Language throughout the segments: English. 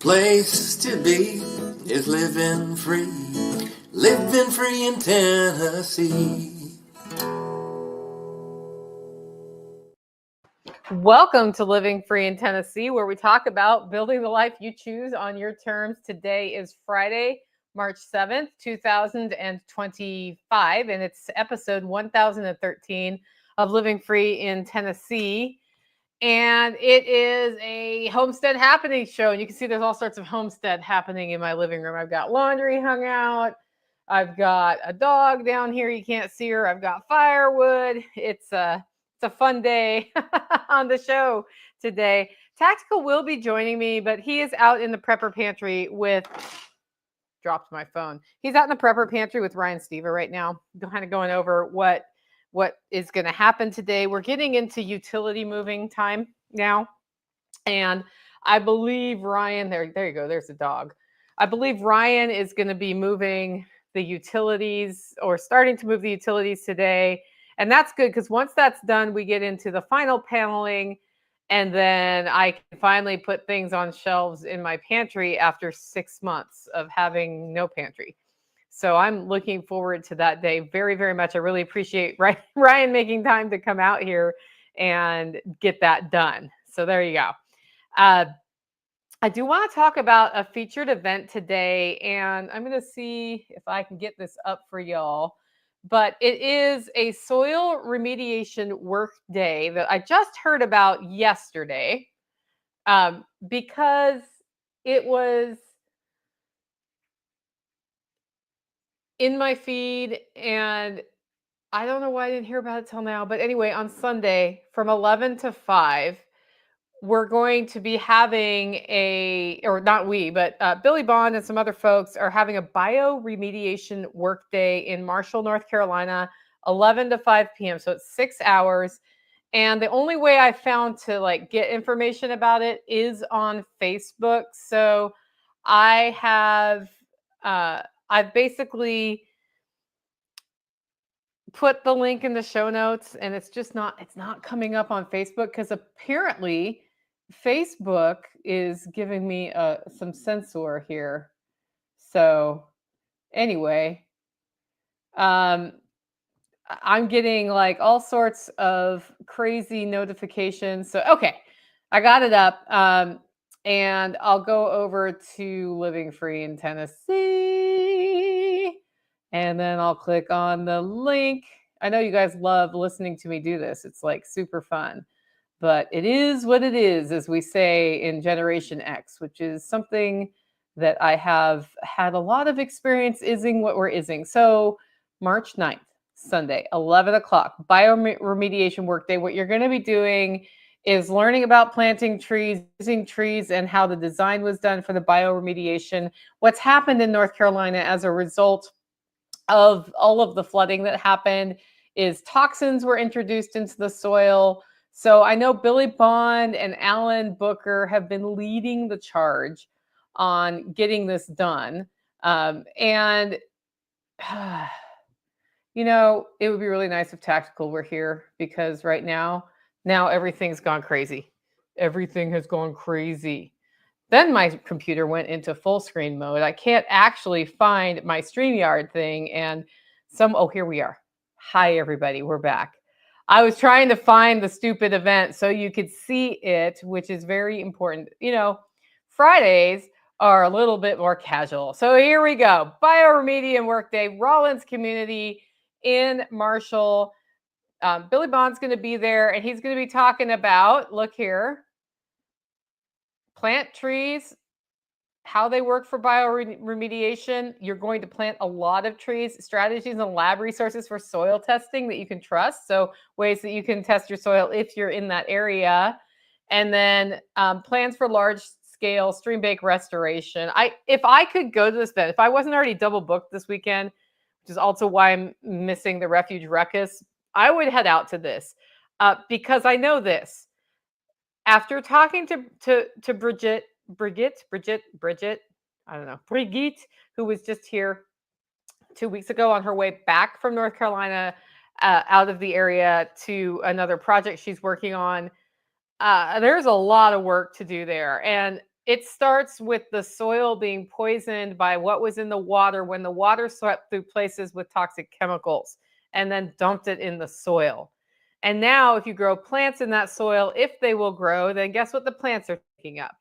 place to be is living free in Tennessee. Welcome to Living Free in Tennessee, where we talk about building the life you choose on your terms. Today is Friday, March 7th, 2025, and it's episode 1013 of Living Free in Tennessee. And it is a Homestead happening show. And you can see there's all sorts of Homestead happening in my living room. I've got laundry hung out. I've got a dog down here. You can't see her. I've got firewood. It's a fun day on the show today. Tactical will be joining me, but he is out in the prepper pantry with, dropped my phone. He's out in the prepper pantry with Ryan Stever right now, kind of going over what is going to happen today. We're getting into utility moving time now. And I believe Ryan, there you go, there's the dog. I believe Ryan is going to be moving the utilities or starting to move the utilities today. And that's good because once that's done, we get into the final paneling. And then I can finally put things on shelves in my pantry after 6 months of having no pantry. So I'm looking forward to that day very, very much. I really appreciate Ryan making time to come out here and get that done. So there you go. I do want to talk about a featured event today, and I'm going to see if I can get this up for y'all. But it is a soil remediation work day that I just heard about yesterday because it was in my feed, and I don't know why I didn't hear about it till now. But anyway, on Sunday from 11 to 5, we're going to be having Billy Bond and some other folks are having a bioremediation work day in Marshall, North Carolina, 11 to 5 p.m. So it's 6 hours. And the only way I found to get information about it is on Facebook. So I've basically put the link in the show notes, and it's not coming up on Facebook because apparently Facebook is giving me some censor here. So anyway, I'm getting all sorts of crazy notifications. So, okay, I got it up. And I'll go over to Living Free in Tennessee, and then I'll click on the link. I know you guys love listening to me do this. It's super fun. But it is what it is, as we say in Generation X, which is something that I have had a lot of experience ising what we're ising. So March 9th, Sunday, 11 o'clock, bioremediation workday. What you're going to be doing is learning about planting trees, using trees, and how the design was done for the bioremediation. What's happened in North Carolina as a result of all of the flooding that happened is toxins were introduced into the soil. So I know Billy Bond and Alan Booker have been leading the charge on getting this done. And, it would be really nice if Tactical were here because right now everything's gone crazy. Everything has gone crazy. Then my computer went into full screen mode. I can't actually find my StreamYard thing. And here we are. Hi, everybody. We're back. I was trying to find the stupid event so you could see it, which is very important. Fridays are a little bit more casual. So here we go. Bioremediation Workday, Rollins Community in Marshall. Billy Bond's going to be there, and he's going to be talking about, look here, plant trees, how they work for bioremediation. You're going to plant a lot of trees, strategies and lab resources for soil testing that you can trust. So ways that you can test your soil if you're in that area. And then plans for large scale stream bank restoration. If I could go to this event, if I wasn't already double booked this weekend, which is also why I'm missing the Refuge Ruckus, I would head out to this because I know this. After talking to Brigitte, I don't know, Brigitte, who was just here 2 weeks ago on her way back from North Carolina, out of the area to another project she's working on. There's a lot of work to do there. And It starts with the soil being poisoned by what was in the water when the water swept through places with toxic chemicals and then dumped it in the soil. And now, if you grow plants in that soil, if they will grow, then guess what the plants are taking up?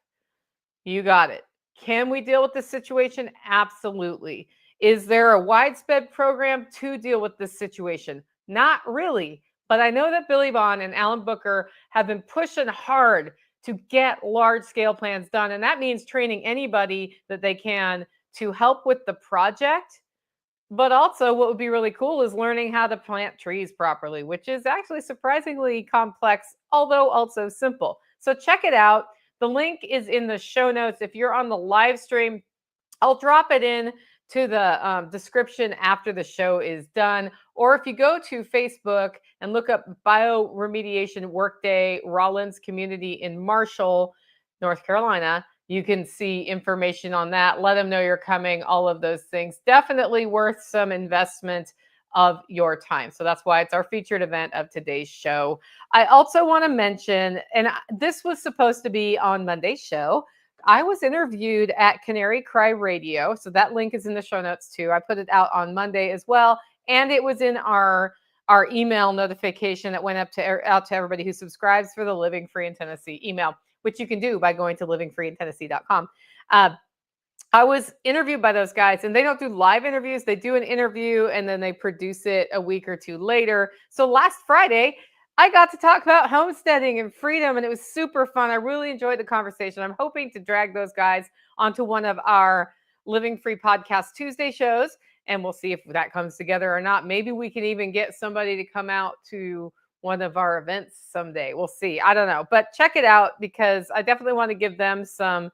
You got it. Can we deal with this situation? Absolutely. Is there a widespread program to deal with this situation? Not really. But I know that Billy Bond and Alan Booker have been pushing hard to get large scale plans done. And that means training anybody that they can to help with the project. But also, what would be really cool is learning how to plant trees properly, which is actually surprisingly complex, although also simple. So check it out. The link is in the show notes. If you're on the live stream, I'll drop it in to the description after the show is done. Or if you go to Facebook and look up Bioremediation Workday Rollins Community in Marshall, North Carolina, you can see information on that. Let them know you're coming, all of those things. Definitely worth some investment of your time. So that's why it's our featured event of today's show. I also want to mention, and this was supposed to be on Monday's show, I was interviewed at Canary Cry Radio. So that link is in the show notes too. I put it out on Monday as well. And it was in our email notification that went out to everybody who subscribes for the Living Free in Tennessee email, which you can do by going to livingfreeintennessee.com. I was interviewed by those guys, and they don't do live interviews. They do an interview and then they produce it a week or two later. So last Friday, I got to talk about homesteading and freedom, and it was super fun. I really enjoyed the conversation. I'm hoping to drag those guys onto one of our Living Free Podcast Tuesday shows, and we'll see if that comes together or not. Maybe we can even get somebody to come out to one of our events someday. We'll see. I don't know, but check it out because I definitely want to give them some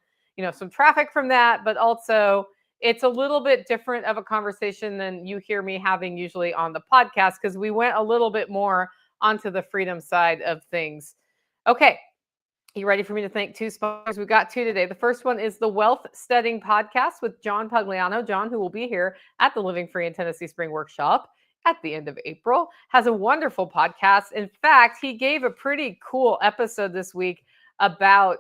traffic from that, but also it's a little bit different of a conversation than you hear me having usually on the podcast because we went a little bit more onto the freedom side of things. Okay. You ready for me to thank two sponsors? We've got two today. The first one is the Wealth Studying Podcast with John Pugliano. John, who will be here at the Living Free in Tennessee Spring Workshop at the end of April, has a wonderful podcast. In fact, he gave a pretty cool episode this week about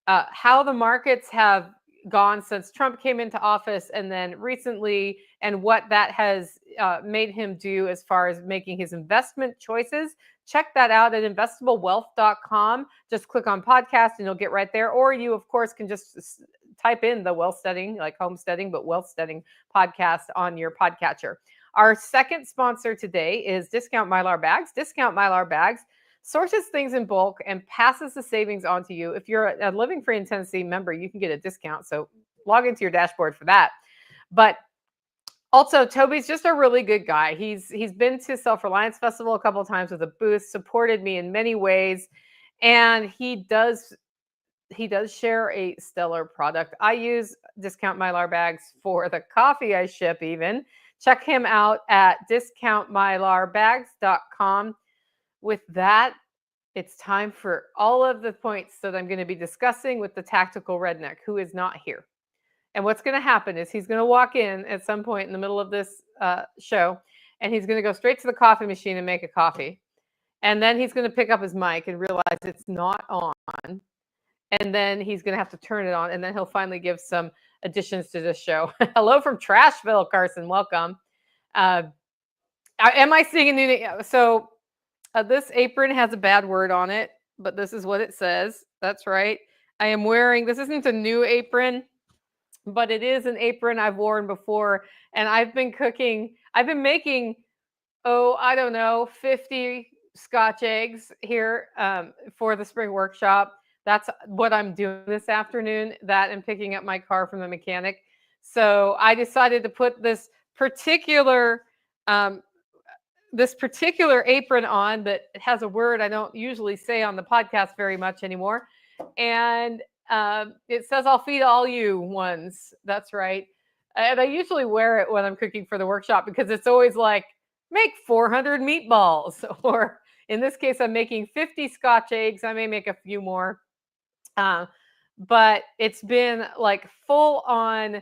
how the markets have gone since Trump came into office and then recently, and what that has made him do as far as making his investment choices. Check that out at investablewealth.com. Just click on podcast and you'll get right there. Or you, of course, can just type in the wealth studying, like homesteading, but wealth studying podcast on your podcatcher. Our second sponsor today is Discount Mylar Bags. Discount Mylar Bags sources things in bulk and passes the savings on to you. If you're a Living Free in Tennessee member, you can get a discount. So log into your dashboard for that. But also, Toby's just a really good guy. He's been to Self-Reliance Festival a couple of times with a booth, supported me in many ways, and he does share a stellar product. I use Discount Mylar Bags for the coffee I ship even. Check him out at discountmylarbags.com. With that, it's time for all of the points that I'm going to be discussing with the tactical redneck who is not here. And what's going to happen is he's going to walk in at some point in the middle of this show, and he's going to go straight to the coffee machine and make a coffee. And then he's going to pick up his mic and realize it's not on. And then he's going to have to turn it on, and then he'll finally give some additions to this show. Hello from Trashville, Carson. Welcome. Am I seeing a new name? So this apron has a bad word on it, but this is what it says. That's right. I am wearing, this isn't a new apron, but it is an apron I've worn before. And I've been making, 50 Scotch eggs here for the spring workshop. That's what I'm doing this afternoon, that and picking up my car from the mechanic. So I decided to put this particular apron on, but it has a word I don't usually say on the podcast very much anymore. And it says, "I'll feed all you ones." That's right. And I usually wear it when I'm cooking for the workshop because it's always like, make 400 meatballs. Or in this case, I'm making 50 Scotch eggs. I may make a few more. But it's been like full on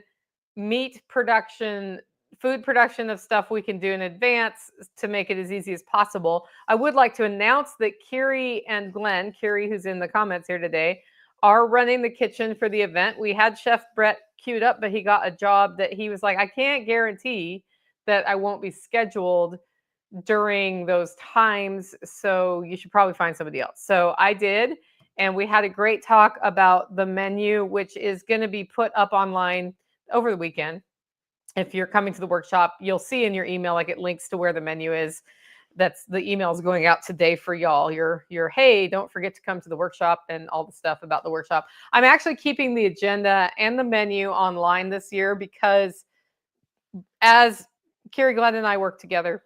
meat production, food production of stuff we can do in advance to make it as easy as possible. I would like to announce that Kiri and Glenn, Kiri, who's in the comments here today, are running the kitchen for the event. We had Chef Brett queued up, but he got a job that he was like, I can't guarantee that I won't be scheduled during those times. So you should probably find somebody else. So I did. And we had a great talk about the menu, which is going to be put up online over the weekend. If you're coming to the workshop, you'll see in your email, like it links to where the menu is. That's the email is going out today for y'all. Your hey, don't forget to come to the workshop and all the stuff about the workshop. I'm actually keeping the agenda and the menu online this year because as Carrie Glenn and I work together,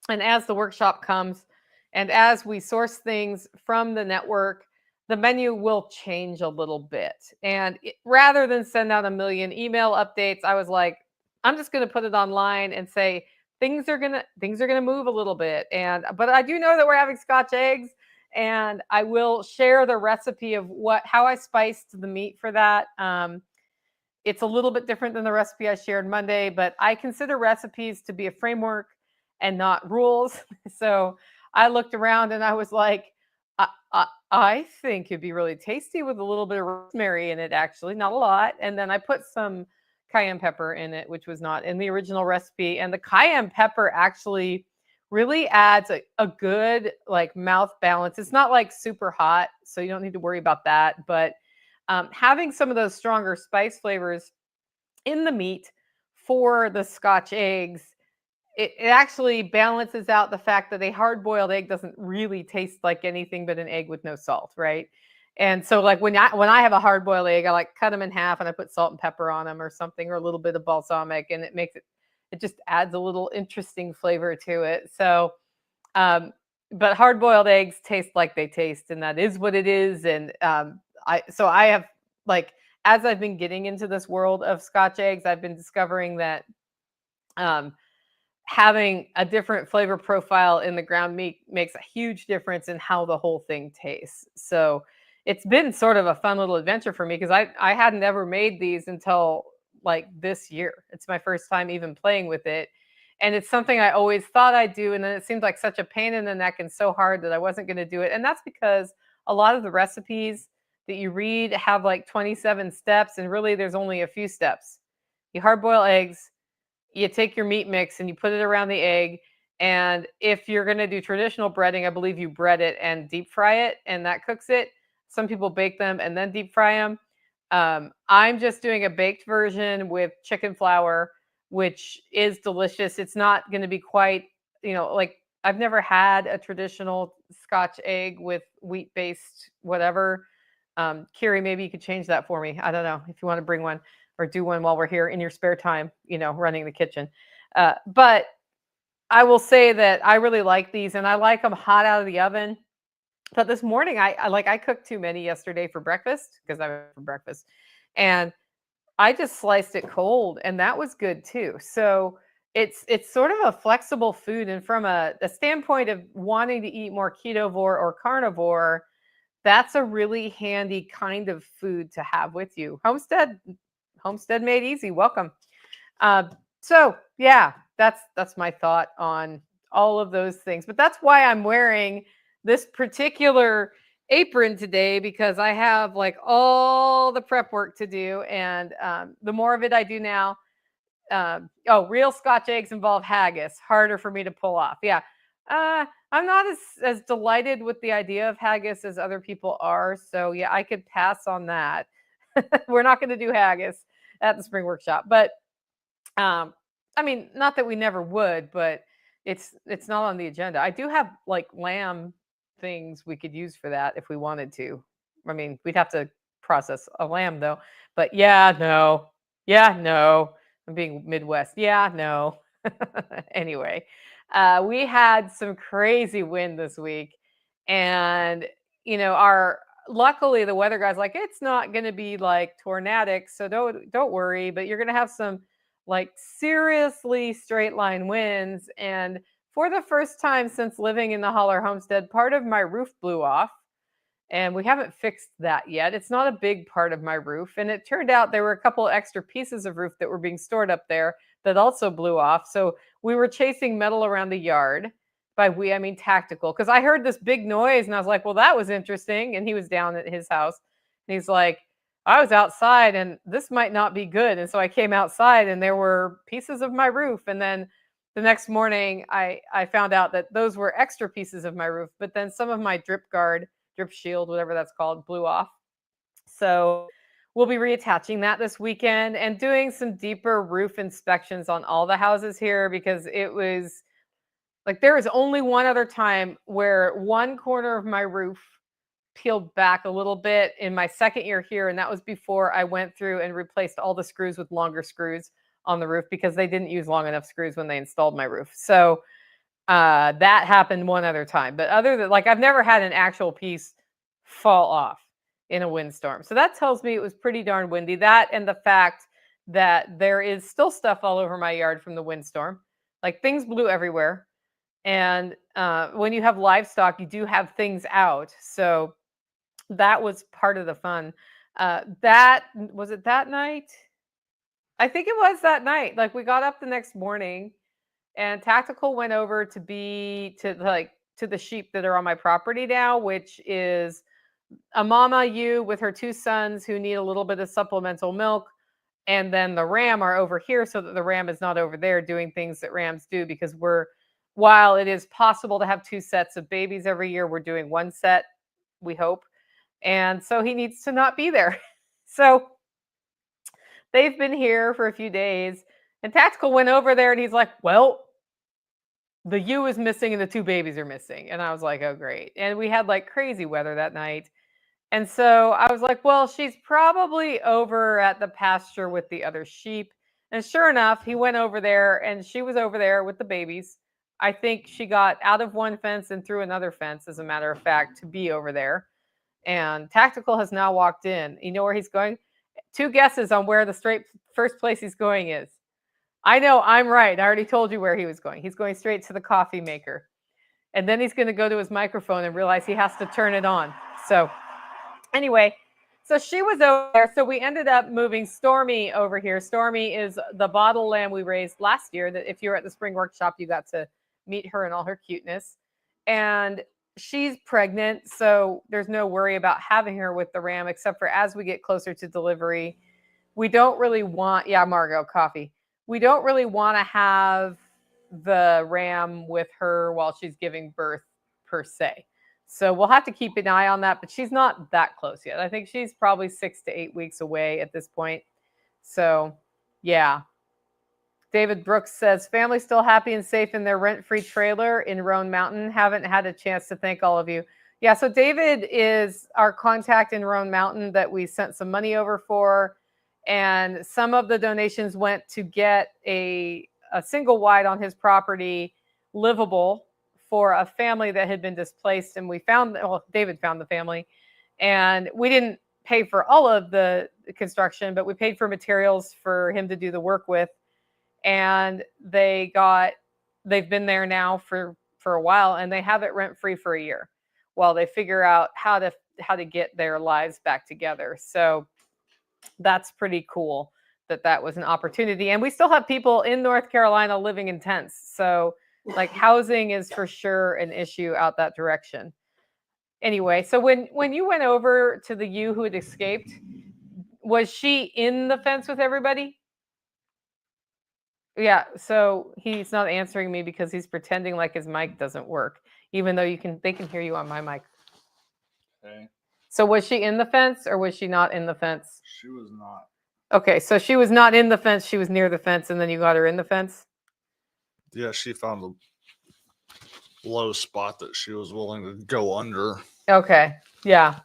and as the workshop comes, and as we source things from the network, the menu will change a little bit. And rather than send out a million email updates, I was like, I'm just going to put it online and say things are going to move a little bit. And but I do know that we're having Scotch eggs, and I will share the recipe of how I spiced the meat for that. It's a little bit different than the recipe I shared Monday, but I consider recipes to be a framework and not rules. So I looked around and I was like, I think it'd be really tasty with a little bit of rosemary in it, actually, not a lot. And then I put some cayenne pepper in it, which was not in the original recipe. And the cayenne pepper actually really adds a good like mouth balance. It's not like super hot, so you don't need to worry about that. But having some of those stronger spice flavors in the meat for the Scotch eggs, it actually balances out the fact that a hard-boiled egg doesn't really taste like anything but an egg with no salt, right? And so like when I have a hard-boiled egg, I like cut them in half and I put salt and pepper on them or something, or a little bit of balsamic, and it just adds a little interesting flavor to it. So but hard-boiled eggs taste like they taste, and that is what it is. And I have, like, as I've been getting into this world of Scotch eggs, I've been discovering that having a different flavor profile in the ground meat makes a huge difference in how the whole thing tastes. So it's been sort of a fun little adventure for me because I hadn't ever made these until like this year. It's my first time even playing with it. And it's something I always thought I'd do. And then it seemed like such a pain in the neck and so hard that I wasn't going to do it. And that's because a lot of the recipes that you read have like 27 steps, and really there's only a few steps. You hard boil eggs, you take your meat mix and you put it around the egg. And if you're going to do traditional breading, I believe you bread it and deep fry it, and that cooks it. Some people bake them and then deep fry them. I'm just doing a baked version with chicken flour, which is delicious. It's not going to be quite, like I've never had a traditional Scotch egg with wheat-based whatever. Carrie, maybe you could change that for me. I don't know if you want to bring one or do one while we're here in your spare time, running the kitchen. But I will say that I really like these, and I like them hot out of the oven. But this morning, I cooked too many yesterday for breakfast because I went for breakfast, and I just sliced it cold, and that was good too. So it's sort of a flexible food, and from a standpoint of wanting to eat more ketovore or carnivore, that's a really handy kind of food to have with you. Homestead made easy. Welcome. So yeah, that's my thought on all of those things. But that's why I'm wearing this particular apron today, because I have like all the prep work to do, and the more of it I do now. Real Scotch eggs involve haggis. Harder for me to pull off. Yeah. I'm not as delighted with the idea of haggis as other people are. So yeah, I could pass on that. We're not going to do haggis at the spring workshop, but I mean, not that we never would, but it's not on the agenda. I do have like lamb things we could use for that if we wanted to. I mean, we'd have to process a lamb though. But yeah, no. I'm being Midwest. Yeah, no. Anyway, we had some crazy wind this week, and luckily the weather guy's like, it's not going to be like tornadic, so don't worry, but you're going to have some like seriously straight line winds. And for the first time since living in the Holler Homestead, part of my roof blew off, and we haven't fixed that yet. It's not a big part of my roof, and it turned out there were a couple extra pieces of roof that were being stored up there that also blew off. So we were chasing metal around the yard. By we, I mean tactical, because I heard this big noise and I was like, well, that was interesting. And he was down at his house, And he's like, I was outside and this might not be good. And so I came outside and there were pieces of my roof. And then the next morning, I found out that those were extra pieces of my roof. But then some of my drip shield, whatever that's called, blew off. So we'll be reattaching that this weekend and doing some deeper roof inspections on all the houses here, because it was like there was only one other time where one corner of my roof peeled back a little bit in my second year here, and that was before I went through and replaced all the screws with longer screws on the roof because they didn't use long enough screws when they installed my roof. So that happened one other time, but other than, like, I've never had an actual piece fall off in a windstorm. So that tells me it was pretty darn windy. That and the fact that there is still stuff all over my yard from the windstorm, like things blew everywhere. And when you have livestock, you do have things out. So that was part of the fun. That was it that night? I think it was that night. Like, we got up the next morning and Tactical went over to the sheep that are on my property now, which is a mama ewe with her two sons who need a little bit of supplemental milk. And then the ram are over here so that the ram is not over there doing things that rams do, because while it is possible to have two sets of babies every year, we're doing one set, we hope. And so he needs to not be there. So they've been here for a few days, and Tactical went over there and he's like, well, the ewe is missing and the two babies are missing. And I was like, oh, great. And we had like crazy weather that night. And so I was like, well, she's probably over at the pasture with the other sheep. And sure enough, he went over there and she was over there with the babies. I think she got out of one fence and through another fence, as a matter of fact, to be over there. And Tactical has now walked in. You know where he's going? 2 guesses on where the first place he's going is. I know, I'm right. I already told you where he was going. He's going straight to the coffee maker. And then he's going to go to his microphone and realize he has to turn it on. So anyway, so she was over there. So we ended up moving Stormy over here. Stormy is the bottle lamb we raised last year. That if you were at the spring workshop, you got to meet her in all her cuteness. And she's pregnant, so there's no worry about having her with the ram, except for as we get closer to delivery, we don't really want, Margot, coffee. We don't really want to have the ram with her while she's giving birth, per se. So we'll have to keep an eye on that, but she's not that close yet. I think she's probably 6 to 8 weeks away at this point. So, yeah. David Brooks says, family still happy and safe in their rent-free trailer in Roan Mountain. Haven't had a chance to thank all of you. Yeah, so David is our contact in Roan Mountain that we sent some money over for. And some of the donations went to get a single wide on his property livable for a family that had been displaced. And David found the family. And we didn't pay for all of the construction, but we paid for materials for him to do the work with. And they've been there now for a while, and they have it rent free for a year while they figure out how to get their lives back together. So that's pretty cool that was an opportunity. And we still have people in North Carolina living in tents. So like housing is for sure an issue out that direction. Anyway, so when you went over to the ewe who had escaped, was she in the fence with everybody? Yeah, so he's not answering me because he's pretending like his mic doesn't work, even though they can hear you on my mic. Okay. So was she in the fence or was she not in the fence? She was not. Okay, so she was not in the fence, she was near the fence, and then you got her in the fence? Yeah, she found a low spot that she was willing to go under. Okay, yeah.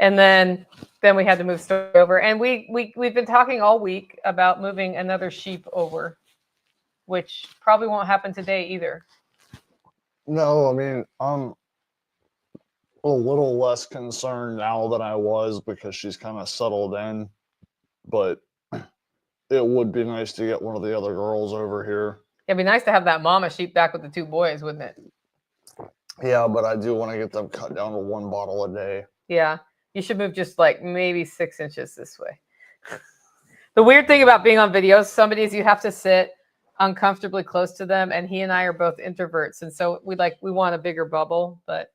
And then we had to move Story over. And we've been talking all week about moving another sheep over, which probably won't happen today either. No, I mean, I'm a little less concerned now than I was because she's kind of settled in. But it would be nice to get one of the other girls over here. It'd be nice to have that mama sheep back with the 2 boys, wouldn't it? Yeah, but I do want to get them cut down to 1 bottle a day. Yeah, you should move just like maybe 6 inches this way. The weird thing about being on videos, somebody's you have to sit uncomfortably close to them, and he and I are both introverts, and so we want a bigger bubble. But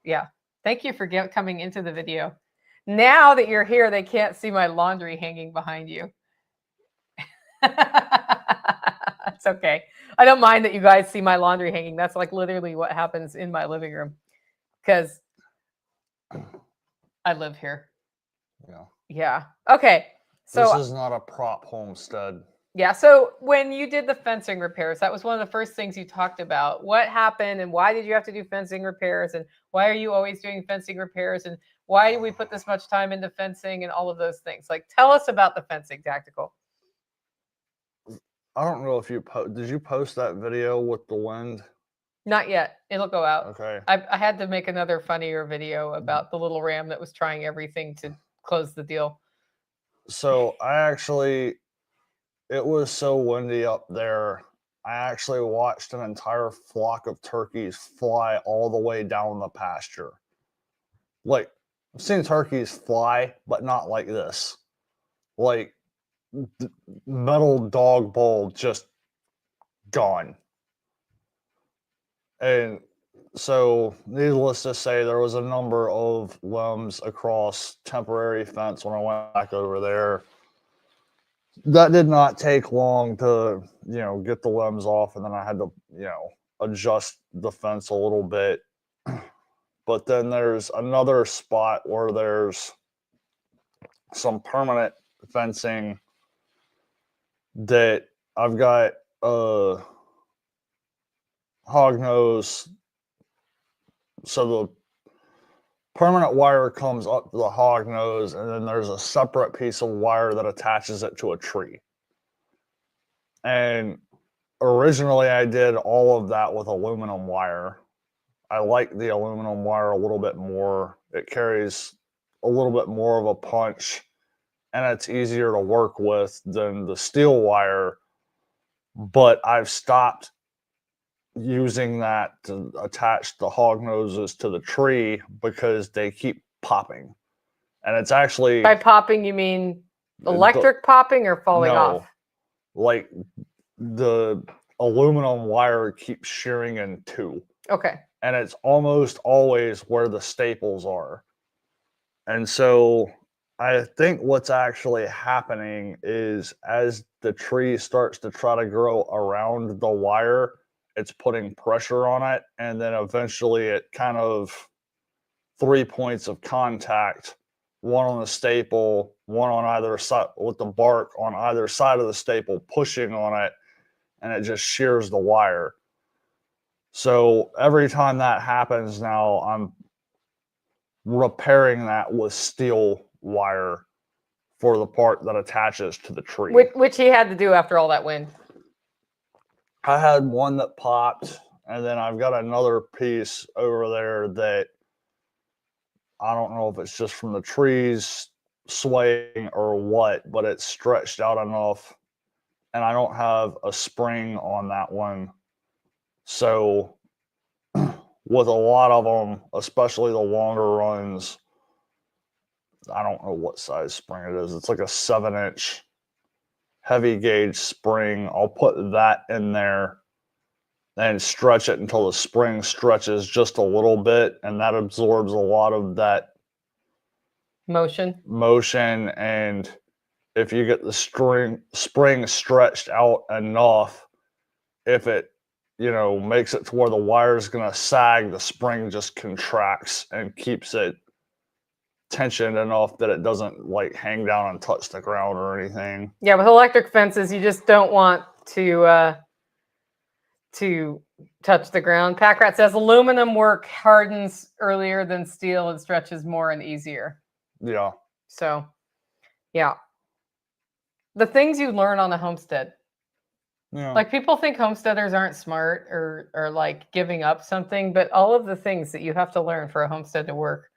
yeah, thank you for coming into the video. Now that you're here, they can't see my laundry hanging behind you. It's okay. I don't mind that you guys see my laundry hanging. That's like literally what happens in my living room because I live here. Yeah. Yeah. Okay. So this is not a prop homestead. yeah. So when you did the fencing repairs, that was one of the first things you talked about. What happened and why did you have to do fencing repairs? And why are you always doing fencing repairs? And why do we put this much time into fencing and all of those things? Like, tell us about the fencing tactical. I don't know if you did you post that video with the wind? Not yet. It'll go out. Okay. I had to make another funnier video about the little ram that was trying everything to close the deal. So it was so windy up there. I actually watched an entire flock of turkeys fly all the way down the pasture. Like, I've seen turkeys fly, but not like this. Like, metal dog bowl just gone. And so, needless to say, there was a number of limbs across temporary fence when I went back over there. That did not take long to, get the limbs off, and then I had to, adjust the fence a little bit. But then there's another spot where there's some permanent fencing that I've got a hog nose. So the permanent wire comes up to the hog nose, and then there's a separate piece of wire that attaches it to a tree. And originally I did all of that with aluminum wire. I like the aluminum wire a little bit more. It carries a little bit more of a punch, and it's easier to work with than the steel wire. But I've stopped using that to attach the hog noses to the tree because they keep popping. And it's actually... By popping, you mean electric popping or falling off? Like the aluminum wire keeps shearing in two. Okay. And it's almost always where the staples are. And so I think what's actually happening is as the tree starts to try to grow around the wire, it's putting pressure on it. And then eventually it kind of 3 points of contact, one on the staple, one on either side with the bark on either side of the staple pushing on it, and it just shears the wire. So every time that happens now, I'm repairing that with steel wire for the part that attaches to the tree. Which he had to do after all that wind. I had one that popped, and then I've got another piece over there that I don't know if it's just from the trees swaying or what, but it's stretched out enough, and I don't have a spring on that one. So with a lot of them, especially the longer runs, I don't know what size spring it is. It's like a 7-inch heavy gauge spring. I'll put that in there and stretch it until the spring stretches just a little bit, and that absorbs a lot of that motion. And if you get the spring stretched out enough, if it makes it to where the wire is going to sag, the spring just contracts and keeps it tensioned enough that it doesn't like hang down and touch the ground or anything. Yeah, with electric fences, you just don't want to touch the ground. Packrat says aluminum work hardens earlier than steel and stretches more and easier. Yeah. So, yeah. The things you learn on a homestead. Yeah. Like people think homesteaders aren't smart or like giving up something, but all of the things that you have to learn for a homestead to work.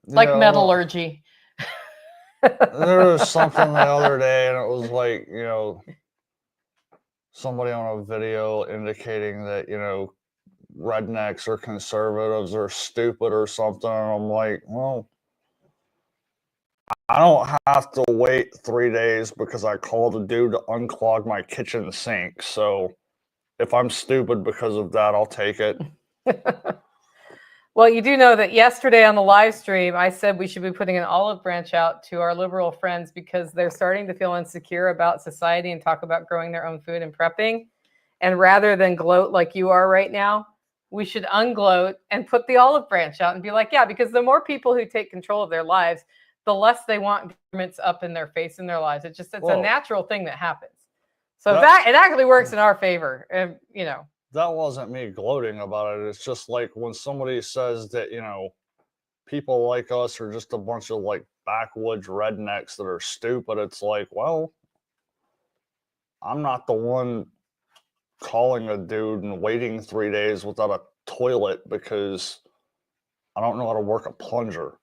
Like metallurgy. There was something the other day, and it was like, somebody on a video indicating that, rednecks or conservatives are stupid or something. And I'm like, well, I don't have to wait 3 days because I called a dude to unclog my kitchen sink. So if I'm stupid because of that, I'll take it. Well, you do know that yesterday on the live stream, I said we should be putting an olive branch out to our liberal friends because they're starting to feel insecure about society and talk about growing their own food and prepping. And rather than gloat like you are right now, we should ungloat and put the olive branch out and be like, yeah, because the more people who take control of their lives, the less they want governments up in their face in their lives. It's a natural thing that happens. So that it actually works in our favor. And, you know. That wasn't me gloating about it. It's just like when somebody says that, you know, people like us are just a bunch of like backwoods rednecks that are stupid. It's like, well, I'm not the one calling a dude and waiting 3 days without a toilet because I don't know how to work a plunger.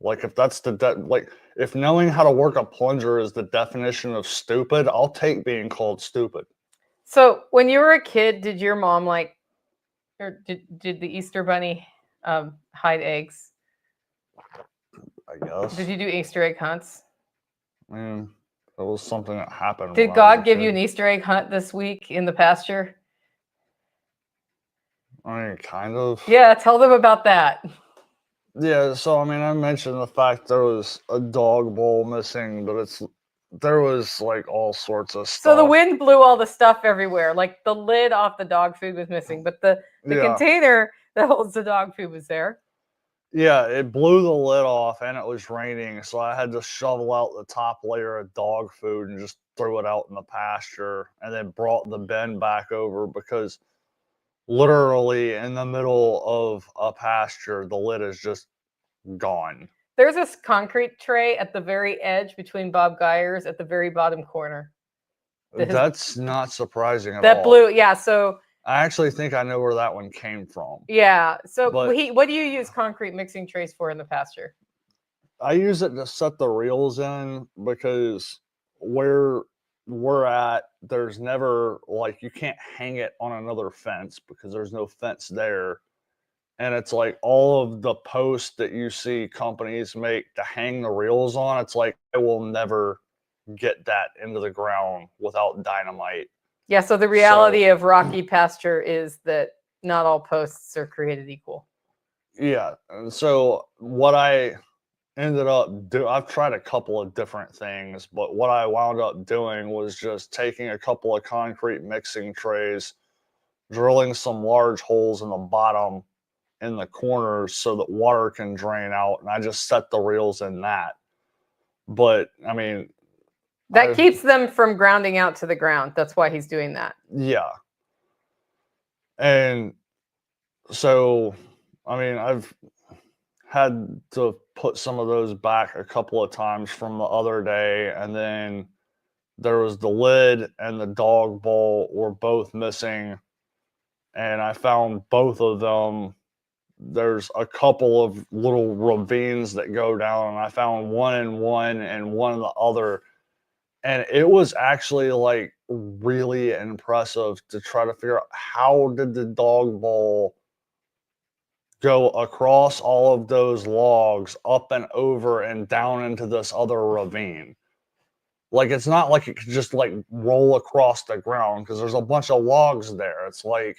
Like if that's like if knowing how to work a plunger is the definition of stupid, I'll take being called stupid. So when you were a kid, did your mom or did the Easter Bunny hide eggs? I guess. Did you do Easter egg hunts? I mean, it was something that happened. Did God give you an Easter egg hunt this week in the pasture? I mean, kind of. Yeah, tell them about that. Yeah, so I mean, I mentioned the fact there was a dog bowl missing, but there was like all sorts of stuff. So the wind blew all the stuff everywhere. Like the lid off the dog food was missing, but the container that holds the dog food was there. Yeah, it blew the lid off and it was raining, so I had to shovel out the top layer of dog food and just threw it out in the pasture and then brought the bin back over because literally in the middle of a pasture, the lid is just gone. There's this concrete tray at the very edge between Bob Geyer's at the very bottom corner. That's not surprising at all. That blew, yeah, so... I actually think I know where that one came from. Yeah, so what do you use concrete mixing trays for in the pasture? I use it to set the reels in because where we're at, there's never, like, you can't hang it on another fence because there's no fence there. And it's like all of the posts that you see companies make to hang the reels on, it's like I will never get that into the ground without dynamite. Yeah, so the reality of rocky pasture is that not all posts are created equal. Yeah, and so what I ended up doing, I've tried a couple of different things, but what I wound up doing was just taking a couple of concrete mixing trays, drilling some large holes in the bottom in the corners so that water can drain out, and I just set the reels in that. But I mean, that keeps them from grounding out to the ground. That's why he's doing that. Yeah. And so, I mean, I've had to put some of those back a couple of times from the other day, and then there was the lid and the dog bowl were both missing, and I found both of them. There's a couple of little ravines that go down, and I found one in one and one in the other. And it was actually like really impressive to try to figure out how did the dog bowl go across all of those logs up and over and down into this other ravine. Like, it's not like it could just like roll across the ground because there's a bunch of logs there. It's like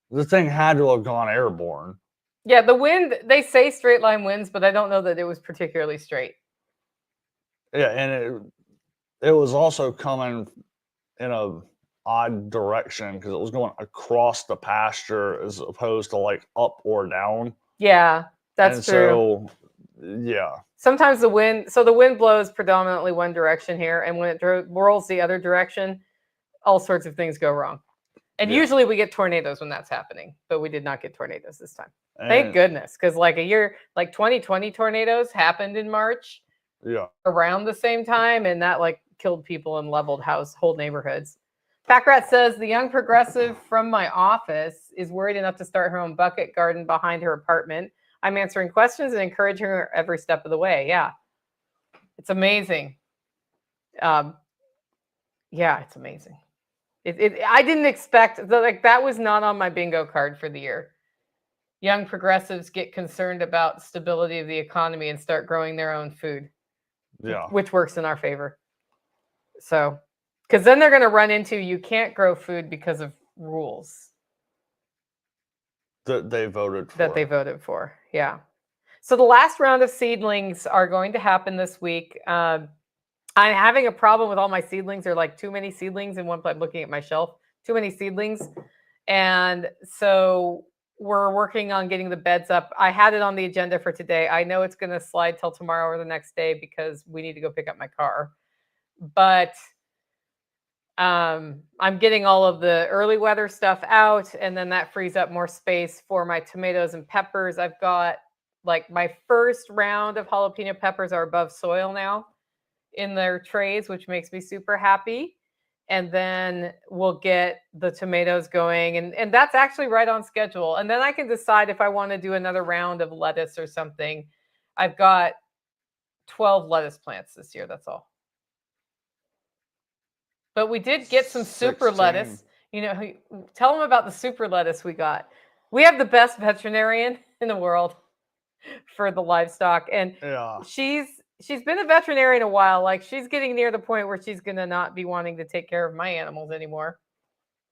the thing had to have gone airborne. Yeah, the wind, they say straight line winds, but I don't know that it was particularly straight. Yeah, and it was also coming in a odd direction because it was going across the pasture as opposed to like up or down. Yeah, that's true. So, yeah. Sometimes the wind blows predominantly one direction here, and when it whirls the other direction, all sorts of things go wrong. And usually we get tornadoes when that's happening, but we did not get tornadoes this time. Thank goodness, because like 2020 tornadoes happened in March. Yeah. Around the same time, and that like killed people and leveled whole neighborhoods. Packrat says the young progressive from my office is worried enough to start her own bucket garden behind her apartment. I'm answering questions and encouraging her every step of the way. Yeah, it's amazing. Yeah, it's amazing. I didn't expect that was not on my bingo card for the year. Young progressives get concerned about stability of the economy and start growing their own food. Yeah. Which works in our favor. So, because then they're going to run into you can't grow food because of rules. That they voted for. That they voted for. Yeah. So the last round of seedlings are going to happen this week. I'm having a problem with all my seedlings. There are like too many seedlings in one place. I'm looking at my shelf. Too many seedlings. And so we're working on getting the beds up. I had it on the agenda for today. I know it's going to slide till tomorrow or the next day because we need to go pick up my car. But I'm getting all of the early weather stuff out, and then that frees up more space for my tomatoes and peppers. I've got like my first round of jalapeno peppers are above soil now in their trays, which makes me super happy. And then we'll get the tomatoes going, and that's actually right on schedule. And then I can decide if I want to do another round of lettuce or something. I've got 12 lettuce plants this year, that's all. But we did get some super 16. lettuce. You know, tell them about the super lettuce we got. We have the best veterinarian in the world for the livestock, and Yeah. she's been a veterinarian a while. Like, she's getting near the point where she's gonna not be wanting to take care of my animals anymore.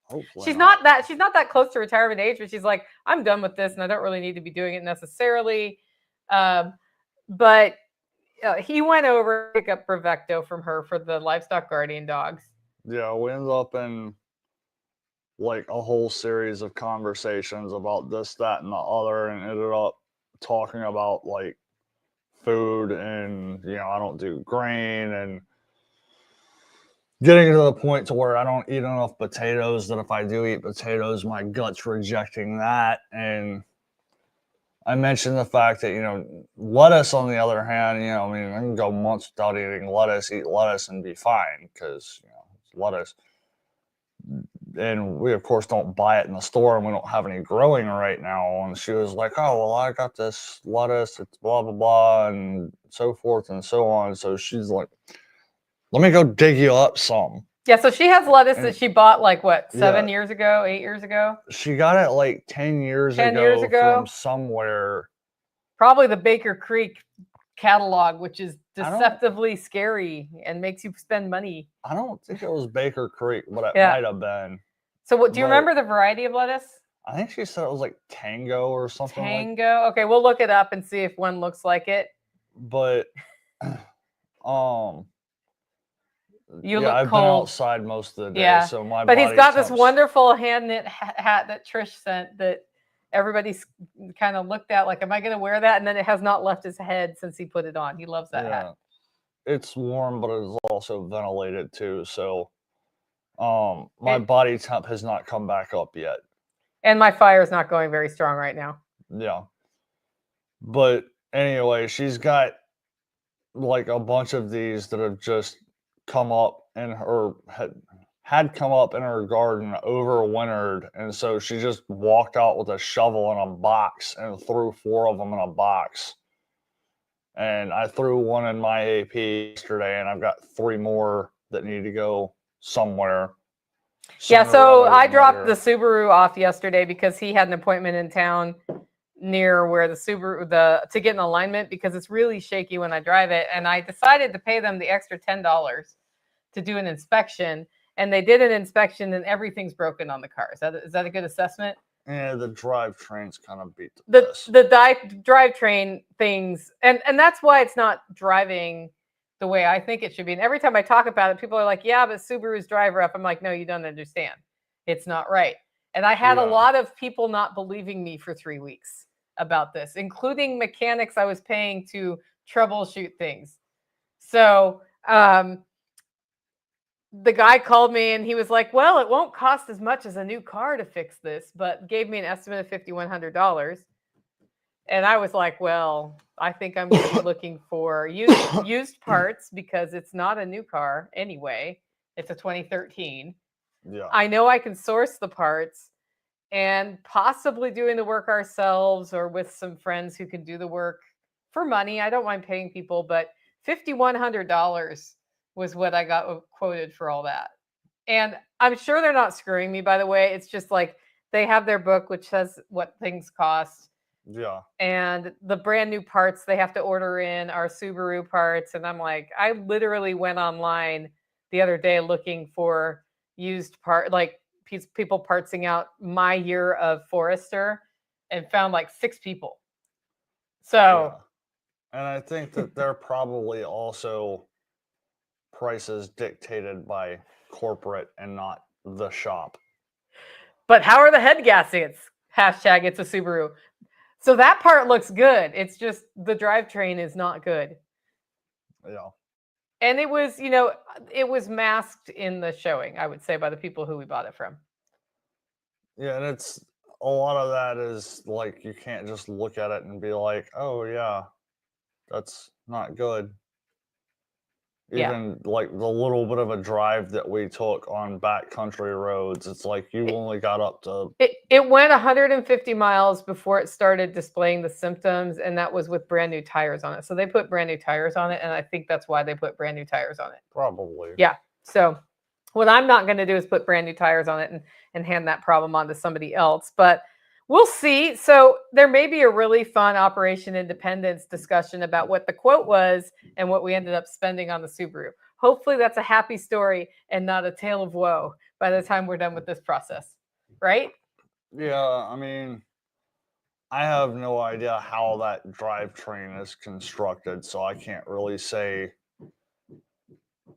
Hopefully She's not that close to retirement age, but she's like, I'm done with this, and I don't really need to be doing it necessarily. But he went over to pick up Bravecto from her for the livestock guardian dogs. Yeah, we ended up in like a whole series of conversations about this, that, and the other, and ended up talking about like food, and I don't do grain, and getting to the point to where I don't eat enough potatoes, that if I do eat potatoes, my gut's rejecting that. And I mentioned the fact that, lettuce, on the other hand, I mean, I can go months without eating lettuce, eat lettuce, and be fine because, it's lettuce. And we, of course, don't buy it in the store, and we don't have any growing right now. And she was like, oh, well, I got this lettuce, it's blah, blah, blah, and so forth and so on. So she's like, let me go dig you up some. Yeah, so she has lettuce that she bought like what, 7 Yeah. years ago, 8 years ago? She got it like 10 years ago from somewhere. Probably the Baker Creek catalog, which is deceptively scary and makes you spend money. I don't think it was Baker Creek, but it might have been. So what do you remember the variety of lettuce? I think she said it was like Tango or something. Tango? Okay, we'll look it up and see if one looks like it. But I've been outside most of the day, yeah. so my But body he's got temps. this wonderful hand knit hat that Trish sent that everybody's kind of looked at like, am I going to wear that? And then it has not left his head since he put it on. He loves that hat. It's warm, but it's also ventilated too. So my body temp has not come back up yet. And my fire is not going very strong right now. Yeah. But anyway, she's got like a bunch of these that have just come up in her had come up in her garden, overwintered, and so she just walked out with a shovel and a box and threw 4 of them in a box. And I threw one in my AP yesterday, and I've got 3 more that need to go somewhere. Yeah, so I dropped the Subaru off yesterday because he had an appointment in town near where the Subaru to get an alignment, because it's really shaky when I drive it, and I decided to pay them the extra $10 to do an inspection, and they did an inspection and everything's broken on the car. Is that a good assessment? Yeah, the drivetrain's kind of beat the drivetrain things, and that's why it's not driving the way I think it should be. And every time I talk about it, people are like, yeah, but Subaru's drive rough. I'm like, no, you don't understand. It's not right. And I had a lot of people not believing me for 3 weeks about this, including mechanics I was paying to troubleshoot things. So the guy called me and he was like, well, it won't cost as much as a new car to fix this, but gave me an estimate of $5,100. And I was like, well, I think I'm going to be looking for used parts, because it's not a new car anyway. It's a 2013. Yeah. I know I can source the parts, and possibly doing the work ourselves or with some friends who can do the work for money. I don't mind paying people, but $5,100 was what I got quoted for all that. And I'm sure they're not screwing me, by the way. It's just like they have their book, which says what things cost. Yeah. And the brand new parts they have to order in are Subaru parts. And I'm like, I literally went online the other day looking for used part, like people partsing out my year of Forester. and found like 6 people. So, Yeah. And I think that they're probably also prices dictated by corporate and not the shop. but how are the head gaskets? Hashtag it's a Subaru. So that part looks good. It's just the drivetrain is not good. Yeah. And it was, you know, it was masked in the showing, I would say, by the people who we bought it from. Yeah, and it's a lot of that is like you can't just look at it and be like, oh yeah, that's not good. Yeah. Even like the little bit of a drive that we took on backcountry roads, it's like you only got up to It went 150 miles before it started displaying the symptoms, and that was with brand new tires on it. So they put brand new tires on it, and I think that's why they put brand new tires on it. probably. Yeah. So what I'm not going to do is put brand new tires on it and hand that problem on to somebody else, but we'll see. So there may be a really fun Operation Independence discussion about what the quote was and what we ended up spending on the Subaru. Hopefully that's a happy story and not a tale of woe by the time we're done with this process, right? Yeah, I mean, I have no idea how that drivetrain is constructed, so I can't really say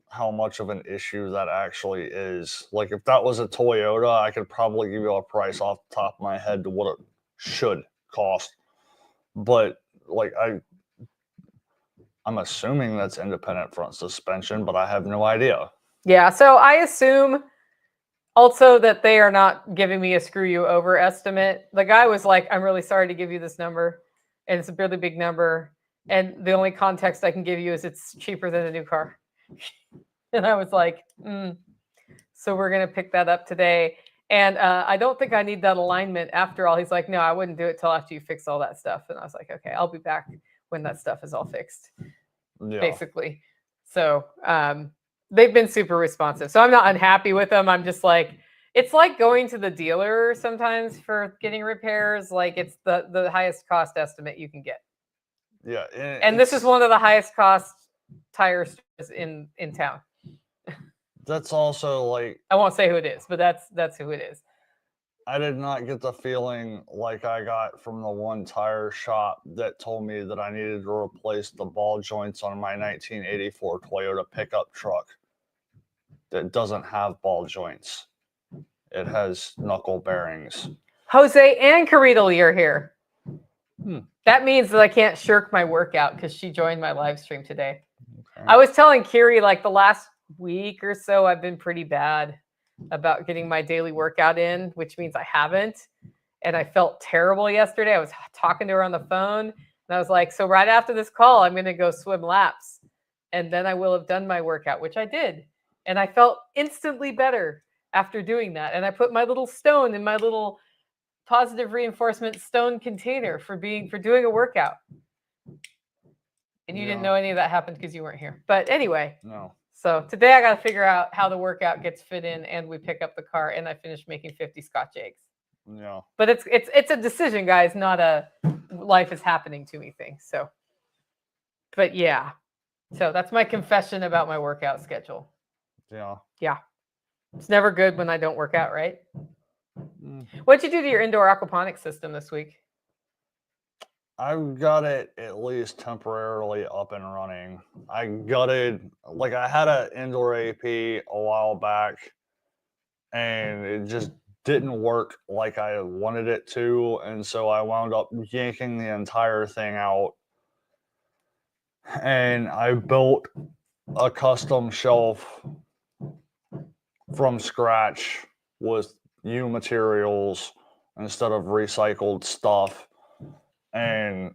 how much of an issue that actually is. Like, if that was a Toyota, I could probably give you a price off the top of my head to what it should cost. But like, I'm assuming that's independent front suspension, but I have no idea. Yeah. So I assume also that they are not giving me a screw you over estimate. The guy was like, I'm really sorry to give you this number, and it's a really big number. And the only context I can give you is it's cheaper than a new car. And I was like, so we're going to pick that up today. And I don't think I need that alignment after all. He's like, no, I wouldn't do it till after you fix all that stuff. And I was like, okay, I'll be back when that stuff is all fixed, basically. So they've been super responsive. So I'm not unhappy with them. I'm just like, it's like going to the dealer sometimes for getting repairs. Like it's the highest cost estimate you can get. Yeah. And this is one of the highest cost tire stores in town. That's also like, I won't say who it is, but that's who it is. I did not get the feeling like I got from the one tire shop that told me that I needed to replace the ball joints on my 1984 Toyota pickup truck that doesn't have ball joints. It has knuckle bearings. Jose and Caridoli are here. Hmm. That means that I can't shirk my workout because she joined my live stream today. Okay. I was telling Kiri like the last week or so, I've been pretty bad about getting my daily workout in, which means I haven't. And I felt terrible yesterday. I was talking to her on the phone and I was like, so right after this call, I'm going to go swim laps. And then I will have done my workout, which I did. And I felt instantly better after doing that. And I put my little stone in my little positive reinforcement stone container for doing a workout. And you didn't know any of that happened because you weren't here. But anyway. No. So today I got to figure out how the workout gets fit in and we pick up the car and I finish making 50 Scotch eggs. Yeah. But it's a decision, guys, not a life is happening to me thing. So, but yeah. So that's my confession about my workout schedule. Yeah. Yeah. It's never good when I don't work out, right? Mm. What'd you do to your indoor aquaponics system this week? I've got it at least temporarily up and running. I had an indoor AP a while back and it just didn't work like I wanted it to. And so I wound up yanking the entire thing out. And I built a custom shelf from scratch with new materials instead of recycled stuff. And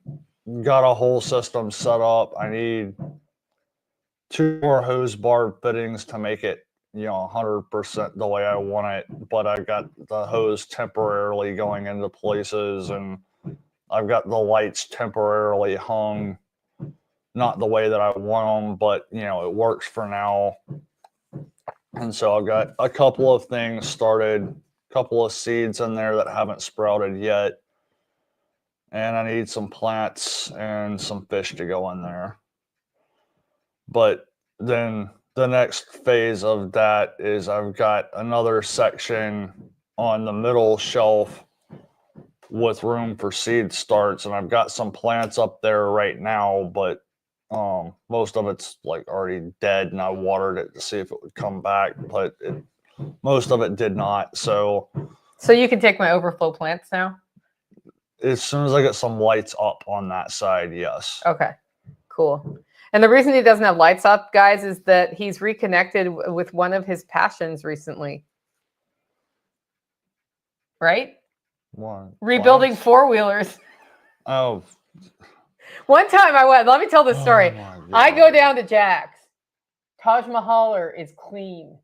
got a whole system set up. I need 2 more hose bar fittings to make it, 100% the way I want it. But I got the hose temporarily going into places, and I've got the lights temporarily hung, not the way that I want them, but it works for now. And so I've got a couple of things started, a couple of seeds in there that haven't sprouted yet. And I need some plants and some fish to go in there. But then the next phase of that is I've got another section on the middle shelf with room for seed starts, and I've got some plants up there right now, but most of it's like already dead, and I watered it to see if it would come back, but most of it did not. So you can take my overflow plants now? as soon as I get some lights up on that side, yes. Okay, cool. And the reason he doesn't have lights up, guys, is that he's reconnected with one of his passions recently. Right? What? Rebuilding four-wheelers. Oh. One time I went, let me tell this story. Oh I go down to Jack's. Taj Mahaler is clean.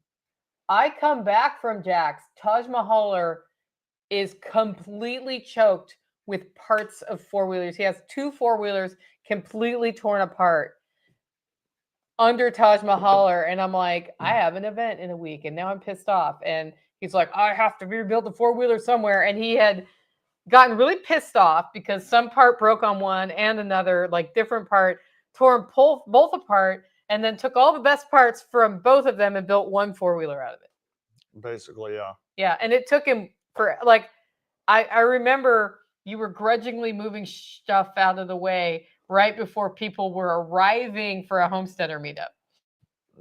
I come back from Jack's. Taj Mahaler is completely choked with parts of four-wheelers. He has 2 four-wheelers completely torn apart under Taj Mahaler. And I'm like, I have an event in a week and now I'm pissed off. And he's like, I have to rebuild the four-wheeler somewhere. And he had gotten really pissed off because some part broke on one and another, like different part, tore them both apart, and then took all the best parts from both of them and built one four-wheeler out of it. Basically, yeah. Yeah, and it took him for like, I remember you were grudgingly moving stuff out of the way right before people were arriving for a homesteader meetup.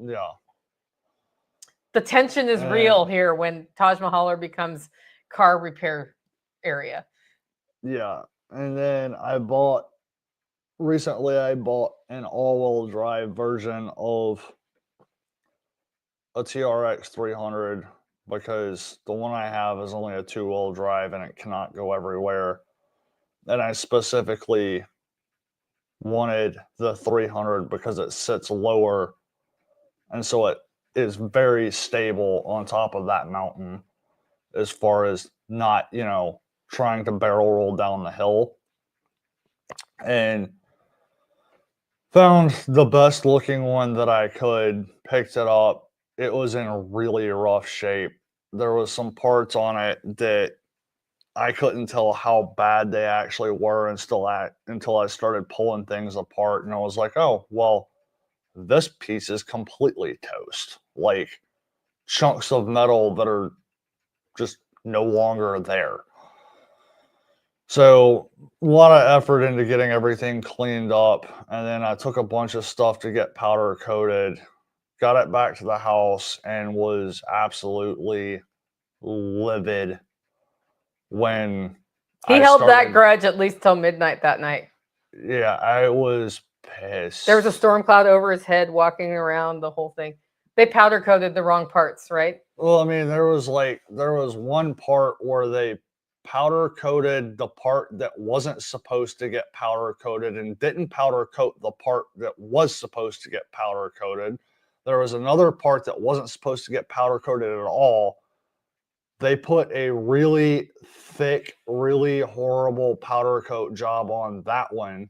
Yeah. The tension is real here when Taj Mahaler becomes car repair area. Yeah. And then recently I bought an all-wheel drive version of a TRX 300 because the one I have is only a 2-wheel drive and it cannot go everywhere. And I specifically wanted the 300 because it sits lower, and so it is very stable on top of that mountain as far as not, trying to barrel roll down the hill. And found the best looking one that I could, picked it up. It was in really rough shape. There was some parts on it that I couldn't tell how bad they actually were until I started pulling things apart, and I was like, oh, well, this piece is completely toast. Like chunks of metal that are just no longer there. So a lot of effort into getting everything cleaned up, and then I took a bunch of stuff to get powder coated, got it back to the house, and was absolutely livid when he held that grudge at least till midnight that night. Yeah, I was pissed. There was a storm cloud over his head, walking around the whole thing. They powder coated the wrong parts, right? Well, I mean, there was one part where they powder coated the part that wasn't supposed to get powder coated and didn't powder coat the part that was supposed to get powder coated. There was another part that wasn't supposed to get powder coated at all. They put a really thick, really horrible powder coat job on that one,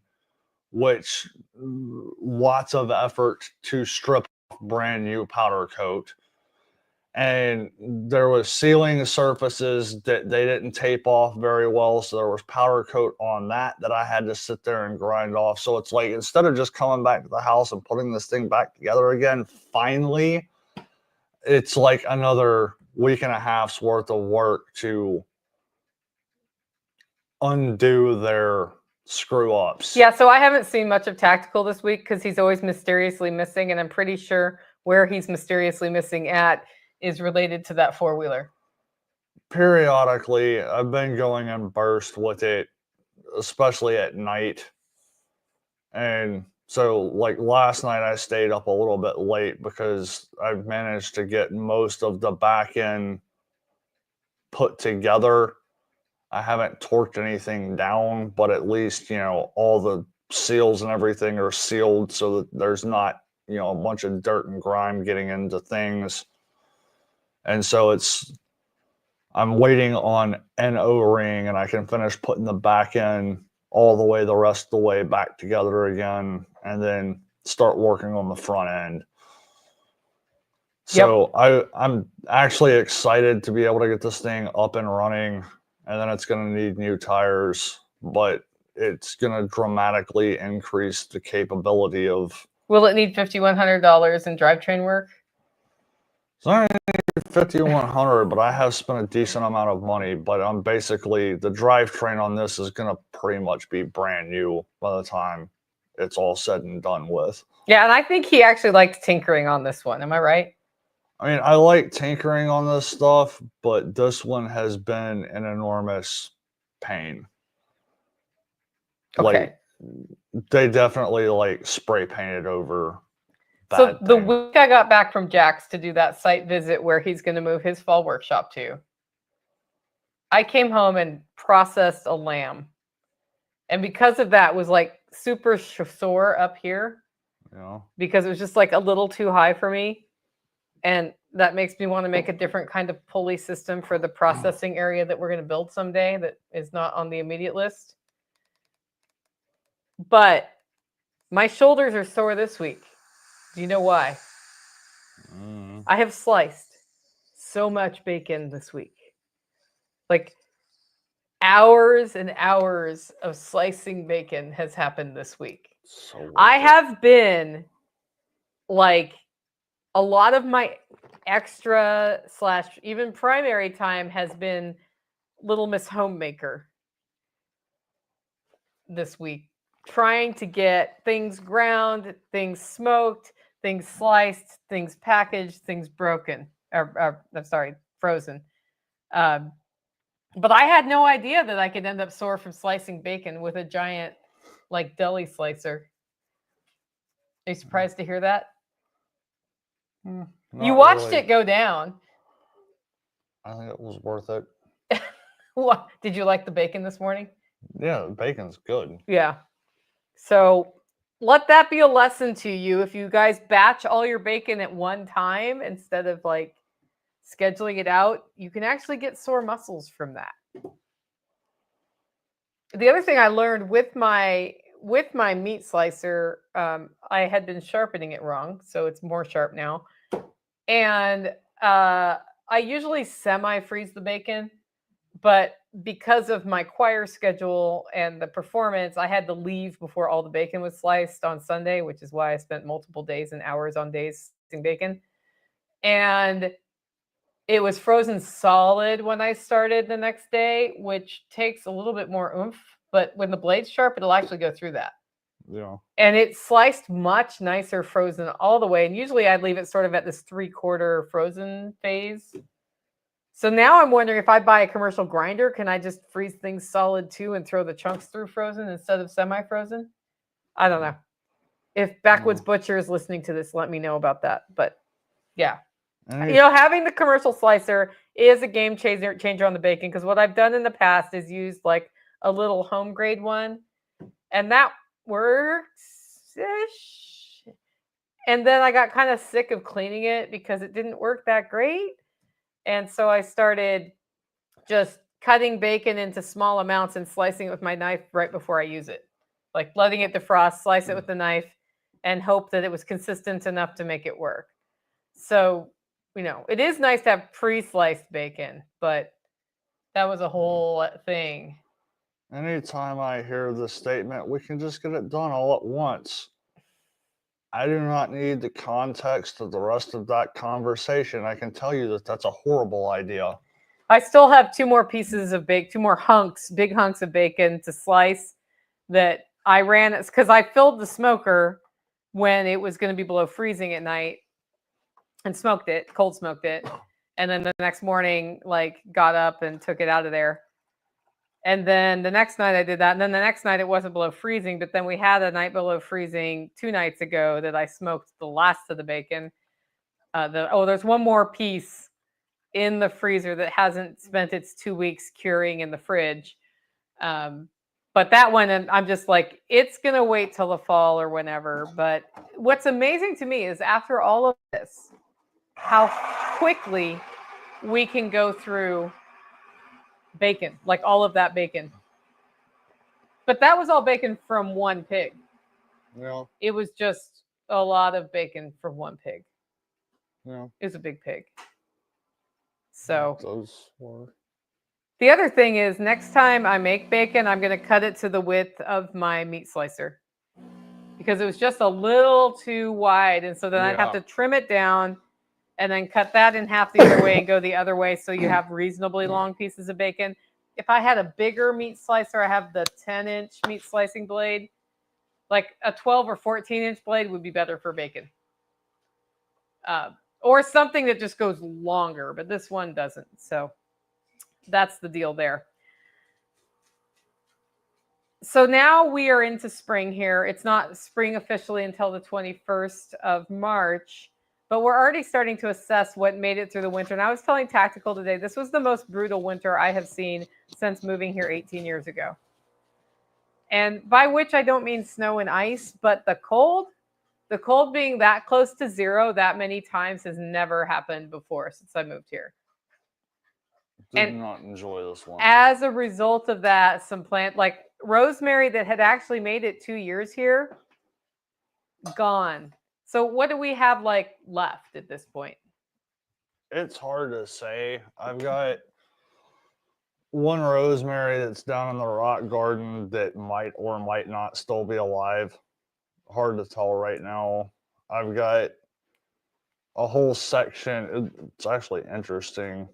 which lots of effort to strip off brand new powder coat. And there was sealing surfaces that they didn't tape off very well, so there was powder coat on that I had to sit there and grind off. So it's like, instead of just coming back to the house and putting this thing back together again, finally, it's like another week and a half's worth of work to undo their screw ups. Yeah, so I haven't seen much of Tactical this week because he's always mysteriously missing, and I'm pretty sure where he's mysteriously missing at is related to that four-wheeler. Periodically, I've been going in burst with it, especially at night. And so, like last night, I stayed up a little bit late because I've managed to get most of the back end put together. I haven't torqued anything down, but at least, all the seals and everything are sealed so that there's not, a bunch of dirt and grime getting into things. And so I'm waiting on an O-ring, and I can finish putting the back end all the rest of the way back together again, and then start working on the front end. So yep. I'm actually excited to be able to get this thing up and running, and then it's going to need new tires, but it's going to dramatically increase the capability of... Will it need $5,100 in drivetrain work? It's not 5100, but I have spent a decent amount of money. But I'm basically the drivetrain on this is gonna pretty much be brand new by the time it's all said and done with. Yeah, and I think he actually liked tinkering on this one. Am I right? I mean, I like tinkering on this stuff, but this one has been an enormous pain. Okay. Like, they definitely like spray painted over. So the week I got back from Jack's to do that site visit where he's going to move his fall workshop to, I came home and processed a lamb. And because of that, was like super sore up here. Yeah. Because it was just like a little too high for me. And that makes me want to make a different kind of pulley system for the processing area that we're going to build someday that is not on the immediate list. But my shoulders are sore this week. Do you know why? I have sliced so much bacon this week. Like hours and hours of slicing bacon has happened this week. So I have been like a lot of my extra / even primary time has been Little Miss Homemaker this week, trying to get things ground, things smoked, things sliced, things packaged, things broken, or I'm sorry, frozen. But I had no idea that I could end up sore from slicing bacon with a giant, like, deli slicer. Are you surprised to hear that? You watched really. it go down. I think it was worth it. What? Did you like the bacon this morning? Yeah, the bacon's good. Yeah. So let that be a lesson to you. If you guys batch all your bacon at one time instead of like scheduling it out, you can actually get sore muscles from that. The other thing I learned with my meat slicer, I had been sharpening it wrong, so it's more sharp now. And I usually semi-freeze the bacon, but because of my choir schedule and the performance, I had to leave before all the bacon was sliced on Sunday, which is why I spent multiple days and hours on days slicing bacon. And it was frozen solid when I started the next day, which takes a little bit more oomph. But when the blade's sharp, it'll actually go through that. Yeah. And it sliced much nicer frozen all the way. And usually I'd leave it sort of at this 3/4 frozen phase. So now I'm wondering if I buy a commercial grinder, can I just freeze things solid too and throw the chunks through frozen instead of semi-frozen? I don't know. If Backwoods Butcher is listening to this, let me know about that. But yeah. You know, having the commercial slicer is a game changer on the bacon, because what I've done in the past is used like a little home grade one, and that works-ish. And then I got kind of sick of cleaning it because it didn't work that great. And so I started just cutting bacon into small amounts and slicing it with my knife right before I use it. Like letting it defrost, slice it with the knife, and hope that it was consistent enough to make it work. So, you know, it is nice to have pre-sliced bacon, but that was a whole thing. Anytime I hear the statement, we can just get it done all at once, I do not need the context of the rest of that conversation. I can tell you that that's a horrible idea. I still have 2 more pieces of bacon, 2 more hunks, big hunks of bacon to slice that I ran, because I filled the smoker when it was going to be below freezing at night and smoked it, cold smoked it. And then the next morning, like, got up and took it out of there. And then the next night I did that. And then the next night it wasn't below freezing, but then we had a night below freezing 2 nights ago that I smoked the last of the bacon. There's one more piece in the freezer that hasn't spent its 2 weeks curing in the fridge. But that one, I'm just like, it's going to wait till the fall or whenever. But what's amazing to me is after all of this, how quickly we can go through bacon, like all of that bacon. But that was all bacon from one pig. Yeah. It was just a lot of bacon from one pig. Yeah. It was a big pig. So those were. The other thing is, next time I make bacon, I'm going to cut it to the width of my meat slicer, because it was just a little too wide. And so then I'd have to trim it down and then cut that in half the other way and go the other way so you have reasonably long pieces of bacon. If I had a bigger meat slicer, I have the 10-inch meat slicing blade. Like a 12 or 14-inch blade would be better for bacon. Or something that just goes longer, but this one doesn't. So that's the deal there. So now we are into spring here. It's not spring officially until the 21st of March, but we're already starting to assess what made it through the winter. And I was telling Tactical today, this was the most brutal winter I have seen since moving here 18 years ago. And by which I don't mean snow and ice, but the cold being that close to zero that many times has never happened before since I moved here. Did not enjoy this one. As a result of that, some plant like rosemary that had actually made it 2 years here, gone. So what do we have like left at this point? It's hard to say. I've got one rosemary that's down in the rock garden that might or might not still be alive. Hard to tell right now. I've got a whole section. It's actually interesting.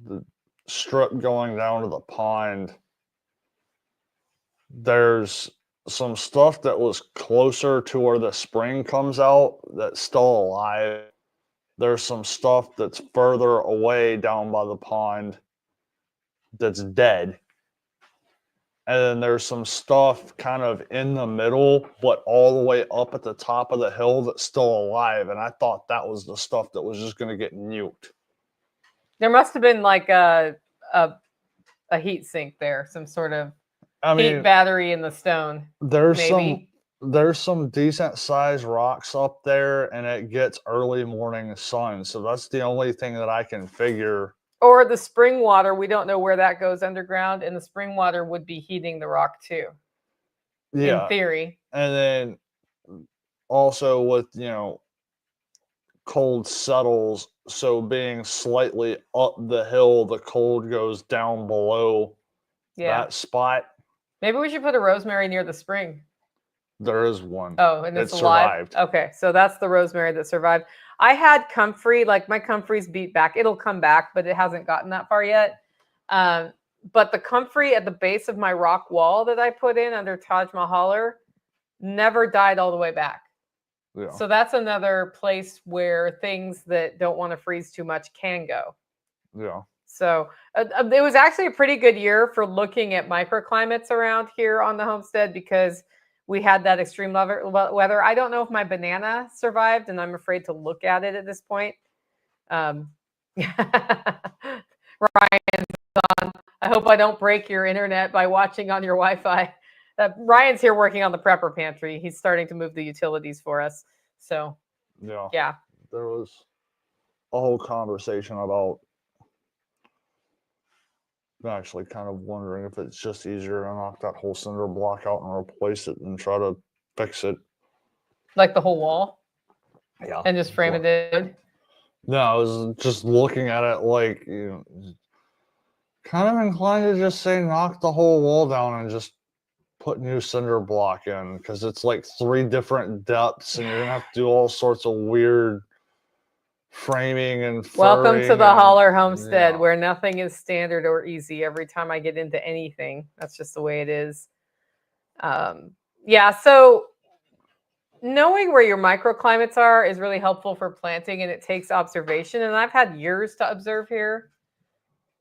The strip going down to the pond. There's some stuff that was closer to where the spring comes out that's still alive. There's some stuff that's further away down by the pond that's dead. And then there's some stuff kind of in the middle, but all the way up at the top of the hill that's still alive. And I thought that was the stuff that was just going to get nuked. There must have been like a heat sink there, some sort of heat battery in the stone. There's maybe. There's some decent sized rocks up there, and it gets early morning sun. So that's the only thing that I can figure. Or the spring water, we don't know where that goes underground, and the spring water would be heating the rock too. Yeah. In theory. And then also with, cold settles, so being slightly up the hill, the cold goes down below that spot. Maybe we should put a rosemary near the spring. There is one. Oh, and it's alive? Survived. Okay, so that's the rosemary that survived. I had comfrey, like my comfrey's beat back. It'll come back, but it hasn't gotten that far yet. But the comfrey at the base of my rock wall that I put in under Taj Mahal never died all the way back. Yeah. So that's another place where things that don't want to freeze too much can go. Yeah. So it was actually a pretty good year for looking at microclimates around here on the homestead because we had that extreme weather. I don't know if my banana survived, and I'm afraid to look at it at this point. Ryan's on. I hope I don't break your internet by watching on your Wi-Fi. Ryan's here working on the prepper pantry. He's starting to move the utilities for us. So, yeah. There was a whole conversation about actually kind of wondering if it's just easier to knock that whole cinder block out and replace it than try to fix it. Like the whole wall? Yeah. And just frame it in? No, I was just looking at it like, kind of inclined to just say knock the whole wall down and just put new cinder block in, because it's like 3 different depths and you're going to have to do all sorts of weird framing and welcome to the Holler Homestead, where nothing is standard or easy. Every time I get into anything, that's just the way it is. So knowing where your microclimates are is really helpful for planting, and it takes observation. And I've had years to observe here,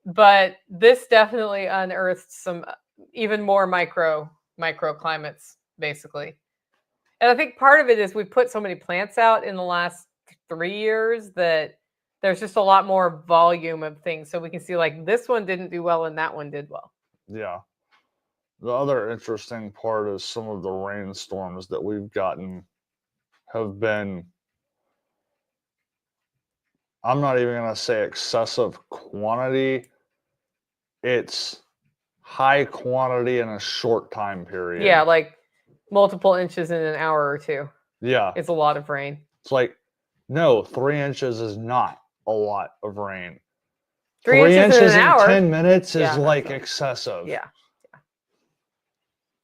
but this definitely unearthed some even more microclimates, basically. And I think part of it is we put so many plants out in the last 3 years that there's just a lot more volume of things. So we can see like this one didn't do well and that one did well. Yeah. The other interesting part is some of the rainstorms that we've gotten have been, I'm not even going to say excessive quantity. It's high quantity in a short time period. Yeah, like multiple inches in an hour or two. Yeah. It's a lot of rain. It's like, no, 3 inches is not a lot of rain. 3 inches in an hour. 10 minutes is like excessive.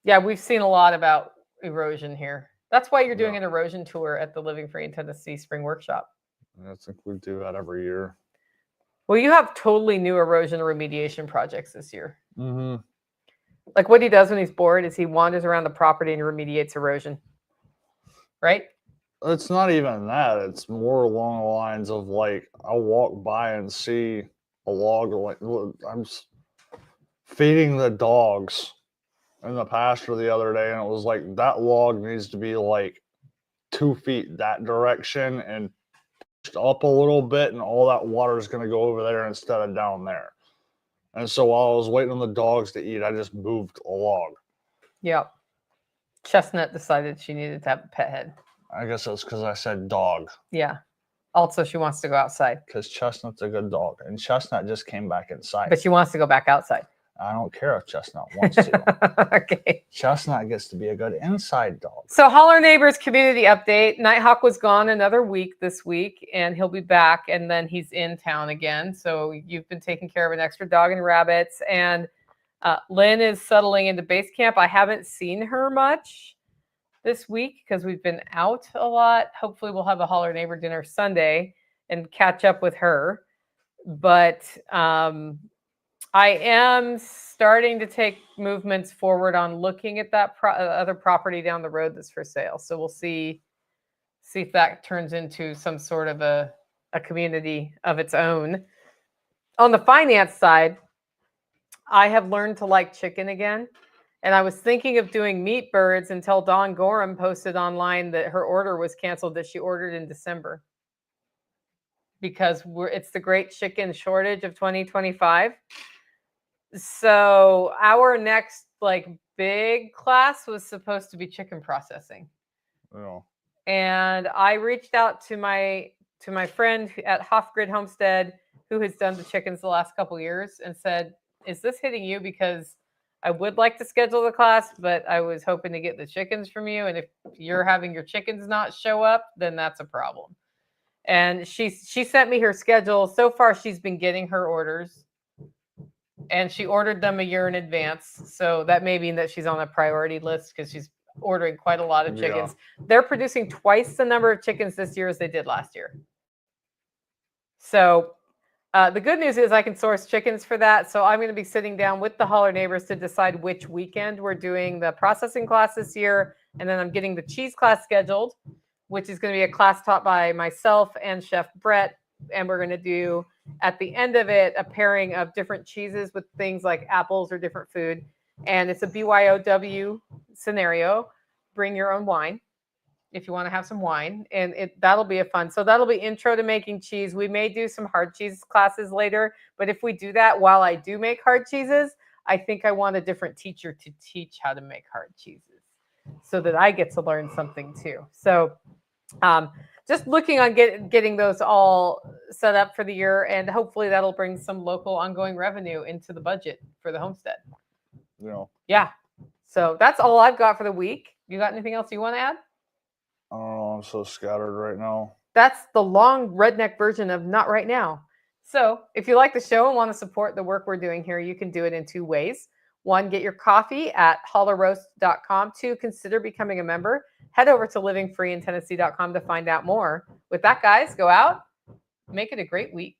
Yeah, we've seen a lot about erosion here. That's why you're doing an erosion tour at the Living Free in Tennessee Spring Workshop. I think we do that every year. Well, you have totally new erosion remediation projects this year. Mm-hmm. Like what he does when he's bored is he wanders around the property and remediates erosion. Right? It's not even that. It's more along the lines of like I'll walk by and see a log. Like I'm feeding the dogs in the pasture the other day, and it was like that log needs to be like 2 feet that direction and pushed up a little bit, and all that water is going to go over there instead of down there. And so while I was waiting on the dogs to eat, I just moved a log. Yep. Chestnut decided she needed to have a pet head. I guess that's because I said dog. Yeah. Also, she wants to go outside. Because Chestnut's a good dog, and Chestnut just came back inside. But she wants to go back outside. I don't care if Chestnut wants to. Okay. Chestnut gets to be a good inside dog. So Holler Neighbors community update. Nighthawk was gone another week this week, and he'll be back, and then he's in town again. So you've been taking care of an extra dog and rabbits, and Lynn is settling into base camp. I haven't seen her much this week because we've been out a lot. Hopefully we'll have a Holler Neighbor dinner Sunday and catch up with her. But I am starting to take movements forward on looking at that other property down the road that's for sale. So we'll see if that turns into some sort of a community of its own. On the finance side, I have learned to like chicken again. And I was thinking of doing meat birds until Dawn Gorham posted online that her order was canceled, that she ordered in December. Because it's the great chicken shortage of 2025. So our next like big class was supposed to be chicken processing. Yeah. And I reached out to my friend at Hofgrid Homestead, who has done the chickens the last couple of years, and said, "Is this hitting you? Because I would like to schedule the class, but I was hoping to get the chickens from you. And if you're having your chickens not show up, then that's a problem." And she sent me her schedule. So far, she's been getting her orders. And she ordered them a year in advance. So that may mean that she's on a priority list because she's ordering quite a lot of chickens. Yeah. They're producing twice the number of chickens this year as they did last year. So the good news is I can source chickens for that. So I'm going to be sitting down with the Holler Neighbors to decide which weekend we're doing the processing class this year. And then I'm getting the cheese class scheduled, which is going to be a class taught by myself and Chef Brett. And we're going to do, at the end of it, a pairing of different cheeses with things like apples or different food. And it's a BYOW scenario. Bring your own wine if you want to have some wine. And that'll be a fun. So that'll be intro to making cheese. We may do some hard cheese classes later. But if we do that while I do make hard cheeses, I think I want a different teacher to teach how to make hard cheeses so that I get to learn something too. So just looking on getting those all set up for the year, and hopefully that'll bring some local ongoing revenue into the budget for the homestead. Yeah. So that's all I've got for the week. You got anything else you want to add? Oh, I'm so scattered right now. That's the long redneck version of not right now. So if you like the show and want to support the work we're doing here, you can do it in two ways. One, get your coffee at hollerroast.com. Two, consider becoming a member. Head over to livingfreeintennessee.com to find out more. With that, guys, go out, make it a great week.